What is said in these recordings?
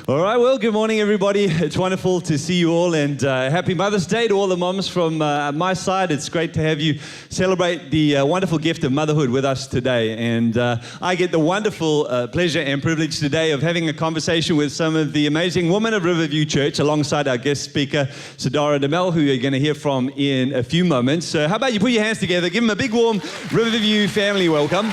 All right, well, good morning, everybody. It's wonderful to see you all, and happy Mother's Day to all the moms from my side. It's great to have you celebrate the wonderful gift of motherhood with us today. And I get the wonderful pleasure and privilege today of having a conversation with some of the amazing women of Riverview Church alongside our guest speaker, Sidhara De Mel, who you're going to hear from in a few moments. So how about you put your hands together, give them a big warm Riverview family welcome.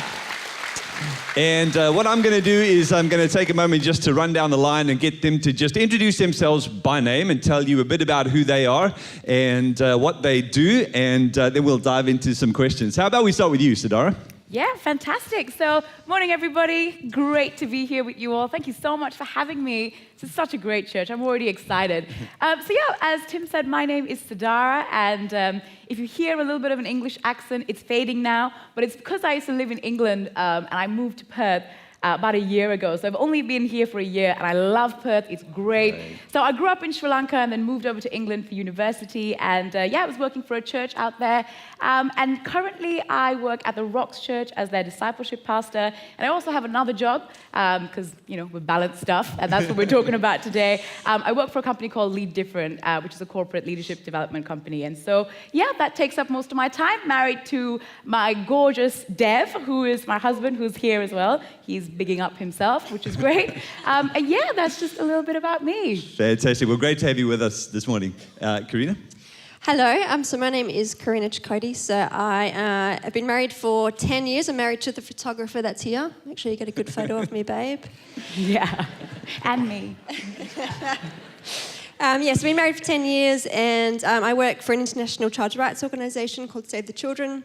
And what I'm going to do is I'm going to take a moment just to run down the line and get them to just introduce themselves by name and tell you a bit about who they are and what they do, and then we'll dive into some questions. How about we start with you, Sidhara? Yeah, fantastic. So, morning everybody. Great to be here with you all. Thank you so much for having me. This is such a great church. I'm already excited. As Tim said, my name is Sidhara, and if you hear a little bit of an English accent, it's fading now, but it's because I used to live in England and I moved to Perth about a year ago. So I've only been here for a year, and I love Perth. It's great. Right. So I grew up in Sri Lanka and then moved over to England for university, and I was working for a church out there. And currently I work at the Rocks Church as their discipleship pastor, and I also have another job because we balance stuff, and that's what we're talking about today. I work for a company called Lead Different, which is a corporate leadership development company, and so that takes up most of my time. Married to my gorgeous Dev, who is my husband, who's here as well. He's bigging up himself, which is great. That's just a little bit about me. Fantastic. Well, great to have you with us this morning. Karina? Hello, so my name is Karina Chicote. So I have been married for 10 years. I'm married to the photographer that's here. Make sure you get a good photo of me, babe. Yeah, and me. I've been married for 10 years, and I work for an international child rights organisation called Save the Children.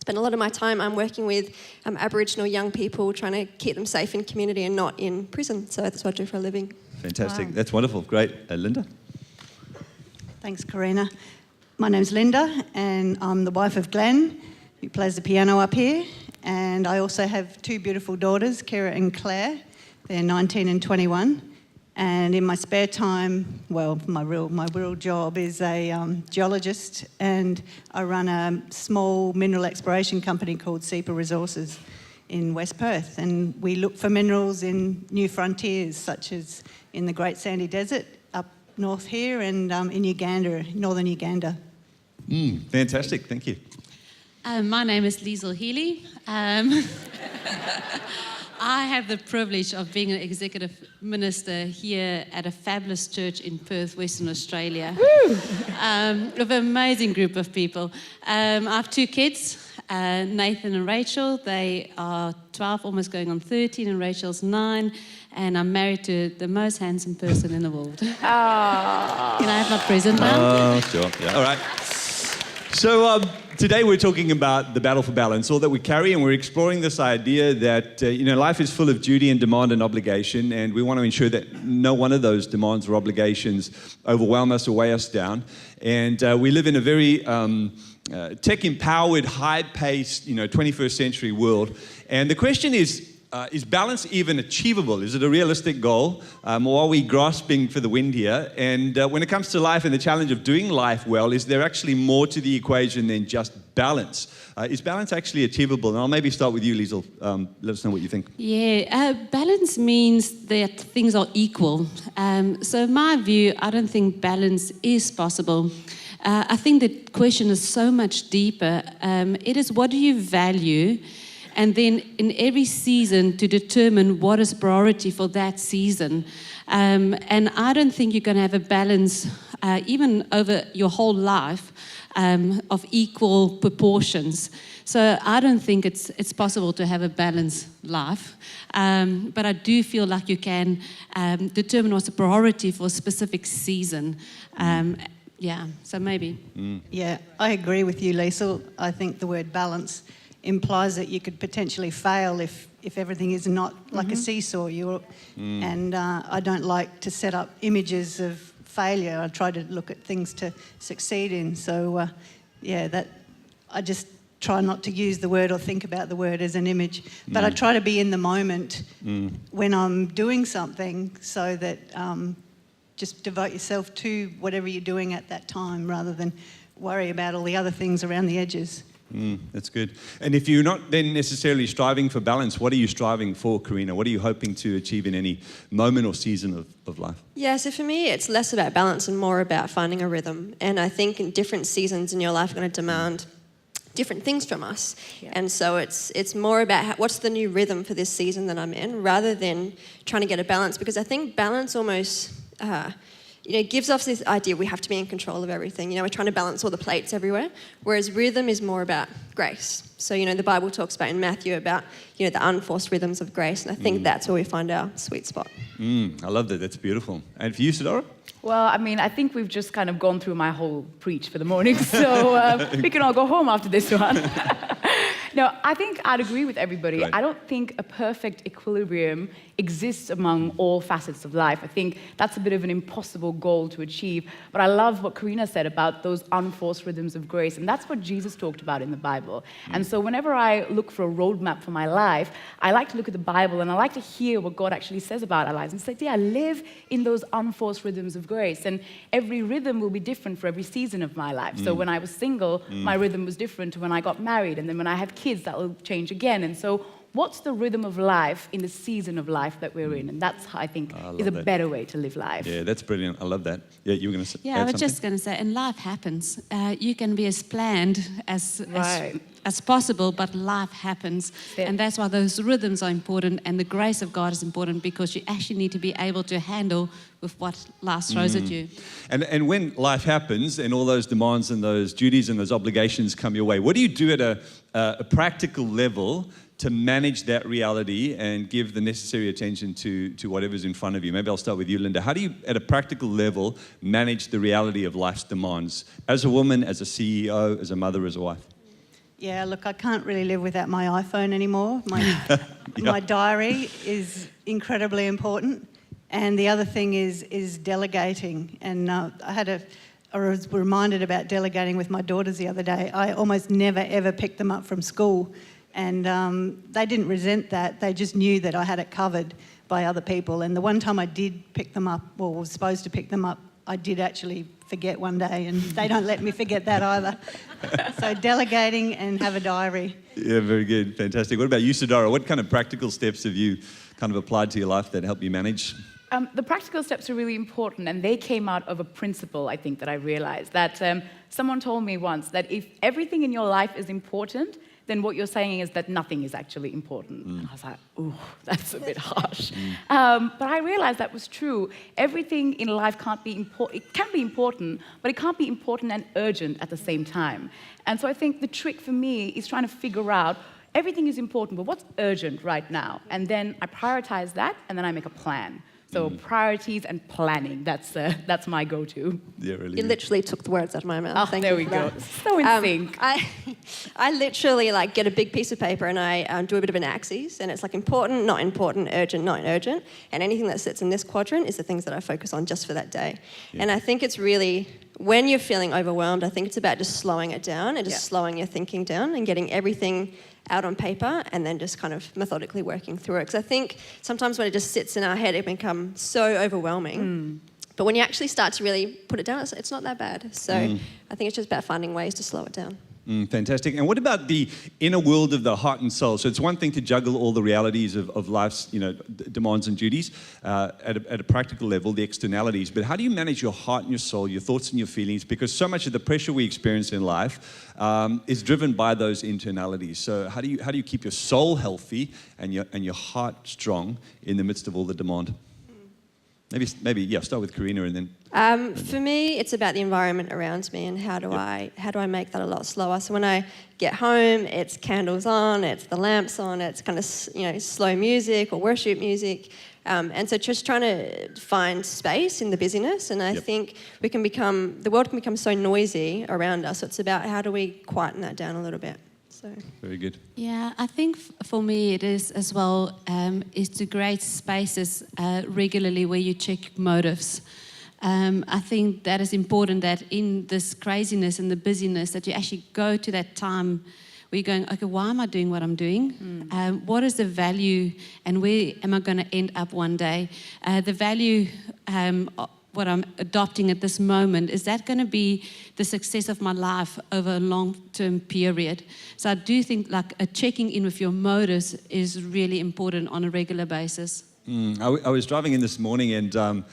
Spend a lot of my time working with Aboriginal young people, trying to keep them safe in community and not in prison. So that's what I do for a living. Fantastic. Wow. That's wonderful. Great. Lynda? Thanks, Karina. My name's Lynda, and I'm the wife of Glenn, who plays the piano up here. And I also have two beautiful daughters, Kira and Claire. They're 19 and 21. And in my spare time, my real job is a geologist, and I run a small mineral exploration company called Seeper Resources in West Perth. And we look for minerals in new frontiers, such as in the Great Sandy Desert up north here, and in Uganda, northern Uganda. Fantastic, thank you. My name is Liezl Healy. I have the privilege of being an executive minister here at a fabulous church in Perth, Western Australia. With an amazing group of people. I have two kids, Nathan and Rachel. They are 12, almost going on 13, and Rachel's 9. And I'm married to the most handsome person in the world. Can I have my present now? Oh, sure. Yeah. All right. So today we're talking about the battle for balance, all that we carry, and we're exploring this idea that life is full of duty and demand and obligation, and we want to ensure that no one of those demands or obligations overwhelm us or weigh us down. And we live in a very tech-empowered, high-paced, 21st century world. And the question is balance even achievable? Is it a realistic goal? Or are we grasping for the wind here? And when it comes to life and the challenge of doing life well, is there actually more to the equation than just balance? Is balance actually achievable? And I'll maybe start with you, Liezl. Let us know what you think. Yeah, balance means that things are equal. So in my view, I don't think balance is possible. I think the question is so much deeper. It is, what do you value? And then in every season to determine what is priority for that season. And I don't think you're going to have a balance even over your whole life of equal proportions. So I don't think it's possible to have a balanced life. But I do feel like you can determine what's a priority for a specific season. So maybe. Yeah, I agree with you, Liezl. I think the word balance implies that you could potentially fail if everything is not like a seesaw. And I don't like to set up images of failure. I try to look at things to succeed in. So, I just try not to use the word or think about the word as an image. But I try to be in the moment when I'm doing something, so that just devote yourself to whatever you're doing at that time rather than worry about all the other things around the edges. That's good. And if you're not then necessarily striving for balance, what are you striving for, Karina? What are you hoping to achieve in any moment or season of life? Yeah, so for me, it's less about balance and more about finding a rhythm. And I think in different seasons in your life are going to demand different things from us. Yeah. And so it's more about what's the new rhythm for this season that I'm in, rather than trying to get a balance, because I think balance almost gives us this idea we have to be in control of everything. We're trying to balance all the plates everywhere, whereas rhythm is more about grace. So, the Bible talks about in Matthew about, the unforced rhythms of grace, and I think that's where we find our sweet spot. I love that. That's beautiful. And for you, Sidhara? Well, I think we've just kind of gone through my whole preach for the morning, so we can all go home after this one. No, I think I'd agree with everybody. Right. I don't think a perfect equilibrium exists among all facets of life. I think that's a bit of an impossible goal to achieve. But I love what Karina said about those unforced rhythms of grace, and that's what Jesus talked about in the Bible. And so whenever I look for a roadmap for my life, I like to look at the Bible, and I like to hear what God actually says about our lives and say, yeah, live in those unforced rhythms of grace. And every rhythm will be different for every season of my life. So when I was single, my rhythm was different to when I got married, and then when I have kids, that will change again. And so what's the rhythm of life in the season of life that we're in? And that's, I think, is a better way to live life. Yeah, that's brilliant. I love that. Yeah, you were going to say Yeah, I was just going to say, and life happens. You can be as planned as possible, but life happens. Yeah. And that's why those rhythms are important, and the grace of God is important, because you actually need to be able to handle with what life throws at you. And when life happens and all those demands and those duties and those obligations come your way, what do you do at a practical level to manage that reality and give the necessary attention to whatever's in front of you? Maybe I'll start with you, Lynda. How do you, at a practical level, manage the reality of life's demands as a woman, as a CEO, as a mother, as a wife? Yeah, look, I can't really live without my iPhone anymore. My diary is incredibly important. And the other thing is delegating. And I was reminded about delegating with my daughters the other day. I almost never, ever picked them up from school. And they didn't resent that. They just knew that I had it covered by other people. And the one time I did pick them up, or was supposed to pick them up, I did actually forget one day, and they don't let me forget that either. So delegating and have a diary. Yeah, very good. Fantastic. What about you, Sidhara? What kind of practical steps have you kind of applied to your life that help you manage? The practical steps are really important, and they came out of a principle, I think, that I realized. That someone told me once that if everything in your life is important, then what you're saying is that nothing is actually important. And I was like, ooh, that's a bit harsh. But I realized that was true. Everything in life can't be important. It can be important, but it can't be important and urgent at the same time. And so I think the trick for me is trying to figure out, everything is important, but what's urgent right now? And then I prioritize that, and then I make a plan. So priorities and planning, that's my go-to. Yeah, really. You literally took the words out of my mouth. Oh, Thank there you we for go. that. So in sync. I literally get a big piece of paper and I do a bit of an axis, and it's important, not important, urgent, not urgent. And anything that sits in this quadrant is the things that I focus on just for that day. Yeah. And I think it's really, when you're feeling overwhelmed, I think it's about just slowing it down and just slowing your thinking down and getting everything out on paper, and then just kind of methodically working through it. Because I think sometimes when it just sits in our head, it becomes so overwhelming. But when you actually start to really put it down, it's not that bad. So I think it's just about finding ways to slow it down. Fantastic. And what about the inner world of the heart and soul? So it's one thing to juggle all the realities of life's, demands and duties at a practical level, the externalities. But how do you manage your heart and your soul, your thoughts and your feelings? Because so much of the pressure we experience in life is driven by those internalities. So how do you keep your soul healthy and your heart strong in the midst of all the demand? Maybe start with Karina and then. For me, it's about the environment around me and how do I make that a lot slower. So when I get home, it's candles on, it's the lamps on, it's kind of slow music or worship music, and so just trying to find space in the busyness. And I think the world can become so noisy around us. So it's about how do we quieten that down a little bit. So. Very good. Yeah, I think for me it is as well, is to create spaces regularly where you check motives. I think that is important, that in this craziness and the busyness that you actually go to that time where you're going, okay, why am I doing what I'm doing? What is the value and where am I going to end up one day? The value what I'm adopting at this moment, is that going to be the success of my life over a long-term period? So I do think like a checking in with your motives is really important on a regular basis. I was driving in this morning and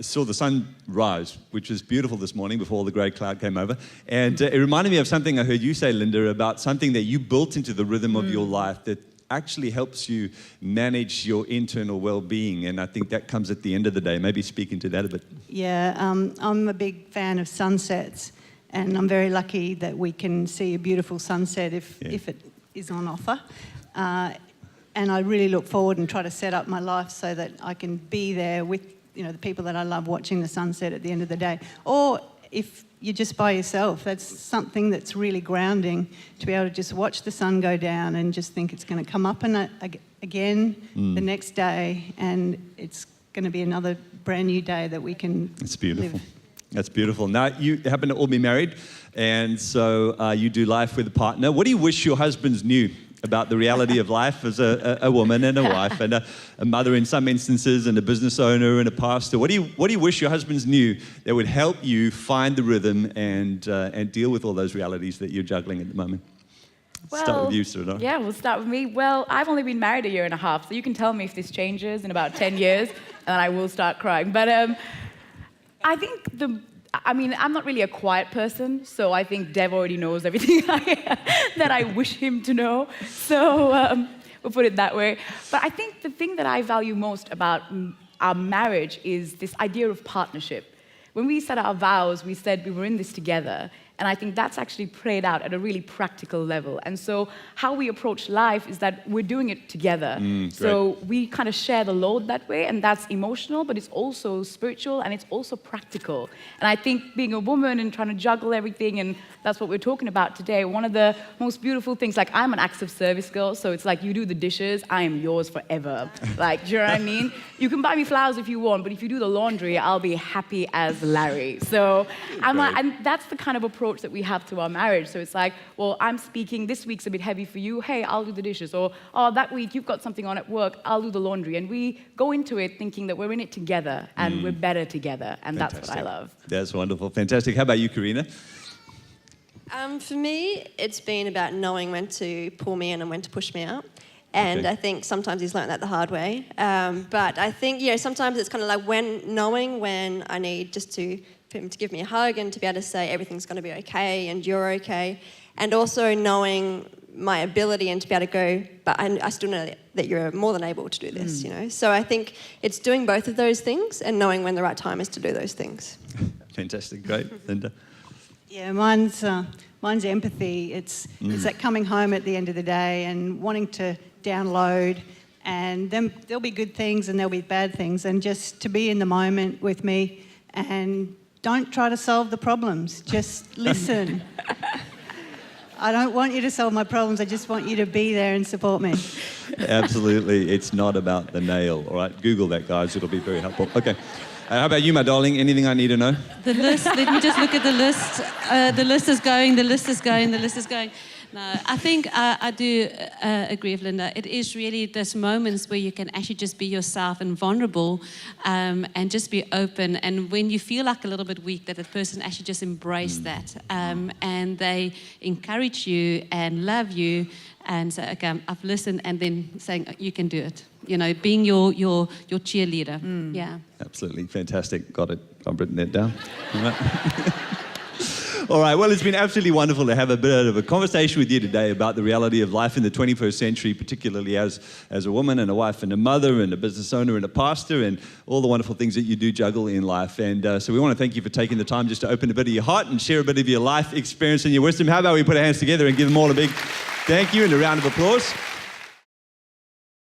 saw the sun rise, which was beautiful this morning before the grey cloud came over. And it reminded me of something I heard you say, Lynda, about something that you built into the rhythm of your life that actually helps you manage your internal well-being. And I think that comes at the end of the day. Maybe speak into that a bit. Yeah, I'm a big fan of sunsets, and I'm very lucky that we can see a beautiful sunset if it is on offer. And I really look forward and try to set up my life so that I can be there with, the people that I love watching the sunset at the end of the day. Or if you're just by yourself, that's something that's really grounding, to be able to just watch the sun go down and just think it's going to come up and again the next day, and it's going to be another brand new day that we can It's beautiful. live. That's beautiful. Now, you happen to all be married, and so you do life with a partner. What do you wish your husbands knew about the reality of life as a woman and a wife and a mother in some instances, and a business owner and a pastor? What do you wish your husbands knew that would help you find the rhythm and deal with all those realities that you're juggling at the moment? Start with you, Sidhara. Yeah, we'll start with me. Well, I've only been married a year and a half, so you can tell me if this changes in about 10 years, and I will start crying. But I think I'm not really a quiet person, so I think Dev already knows everything that I wish him to know. So we'll put it that way. But I think the thing that I value most about our marriage is this idea of partnership. When we set our vows, we said we were in this together. And I think that's actually played out at a really practical level. And so how we approach life is that we're doing it together. So we kind of share the load that way, and that's emotional, but it's also spiritual, and it's also practical. And I think being a woman and trying to juggle everything, and that's what we're talking about today, one of the most beautiful things, like I'm an acts of service girl, so it's like you do the dishes, I am yours forever. Like, do you know what I mean? You can buy me flowers if you want, but if you do the laundry, I'll be happy as Larry. So I'm like, and that's the kind of approach that we have to our marriage. So it's like, well, I'm speaking, this week's a bit heavy for you, hey, I'll do the dishes. Or, oh, that week you've got something on at work, I'll do the laundry. And we go into it thinking that we're in it together and we're better together. And Fantastic. That's what I love. That's wonderful. Fantastic. How about you, Karina? For me, it's been about knowing when to pull me in and when to push me out. And Okay. I think sometimes he's learned that the hard way. But I think, sometimes it's kind of like knowing when I need just for him to give me a hug and to be able to say everything's going to be okay and you're okay. And also knowing my ability and to be able to go, but I still know that you're more than able to do this, So I think it's doing both of those things and knowing when the right time is to do those things. Fantastic. Great. Lynda? Yeah, mine's empathy. It's that coming home at the end of the day and wanting to download, and then there'll be good things and there'll be bad things, and just to be in the moment with me and don't try to solve the problems, just listen. I don't want you to solve my problems, I just want you to be there and support me. Absolutely. It's not about the nail. All right, Google that, guys. It'll be very helpful. Okay. How about you, my darling? Anything I need to know? The list, let me just look at the list. The list is going, the list is going, the list is going. No, I think I do agree with Lynda. It is really those moments where you can actually just be yourself and vulnerable and just be open. And when you feel like a little bit weak, that the person actually just embrace that. And they encourage you and love you and say, okay, I've listened, and then saying, you can do it. Being your cheerleader. Yeah. Absolutely. Fantastic. Got it. I've written that down. All right. All right, well, it's been absolutely wonderful to have a bit of a conversation with you today about the reality of life in the 21st century, particularly as a woman and a wife and a mother and a business owner and a pastor, and all the wonderful things that you do juggle in life. And so we want to thank you for taking the time just to open a bit of your heart and share a bit of your life experience and your wisdom. How about we put our hands together and give them all a big thank you and a round of applause.